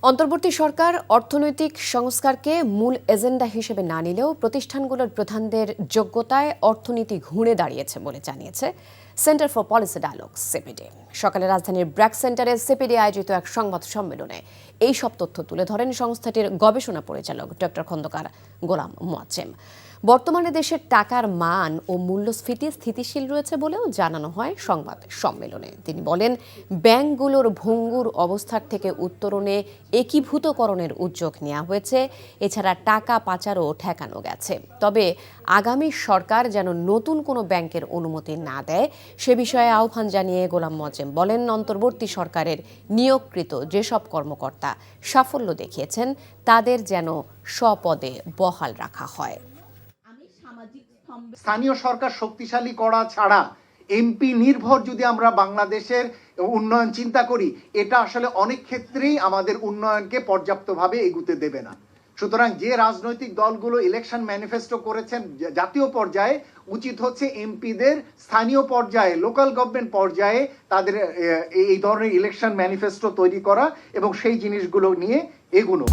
অন্তর্বর্তী সরকার অর্থনৈতিক সংস্কারকে মূল এজেন্ডা হিসেবে না নিলেও প্রতিষ্ঠানগুলোর প্রধানদের যোগ্যতায় অর্থনীতি ঘুরে দাঁড়িয়েছে বলে জানিয়েছে centre for policy dialogue CPD. সকালে রাজধানীর ব্র্যাক সেন্টারে সিপিডি আয়োজিত এক সংবাদ সম্মেলনে এই সব তথ্য তুলে ধরেন সংস্থাটির গবেষণা পরিচালক ডক্টর খন্দকার গোলাম মোয়াজ্জেম। বর্তমানে দেশের টাকার মান ও মূল্যস্ফীতি স্থিতিশীল রয়েছে বলেও জানানো হয় সংবাদ সম্মেলনে। তিনি বলেন, ব্যাংকগুলোর ভঙ্গুর অবস্থার থেকে উত্তরণে একীভূতকরণের উদ্যোগ নেওয়া হয়েছে। এছাড়া টাকা পাচারও ঠেকানো গেছে। তবে আগামী সরকার যেন নতুন কোনো ব্যাংকের অনুমতি না দেয় সে বিষয়ে আহ্বান জানিয়ে গোলাম মোয়াজ্জেম বলেন, অন্তর্বর্তী সরকারের নিয়োগকৃত যেসব কর্মকর্তা সাফল্য দেখিয়েছেন তাদের যেন স্বপদে বহাল রাখা হয়। স্থানীয় সরকার শক্তিশালী করা ছাড়া এমপি নির্ভর যদি আমরা বাংলাদেশের উন্নয়ন চিন্তা করি, এটা আসলে অনেক ক্ষেত্রেই আমাদের উন্নয়নকে পর্যাপ্তভাবে এগুতে দেবে না। সুতরাং যে রাজনৈতিক দলগুলো ইলেকশন ম্যানিফেস্টো করেছেন জাতীয় পর্যায়ে, উচিত হচ্ছে এমপিদের স্থানীয় পর্যায়ে, লোকাল গভর্নমেন্ট পর্যায়ে তাদের এই ধরনের ইলেকশন ম্যানিফেস্টো তৈরি করা এবং সেই জিনিসগুলো নিয়ে এগুনো।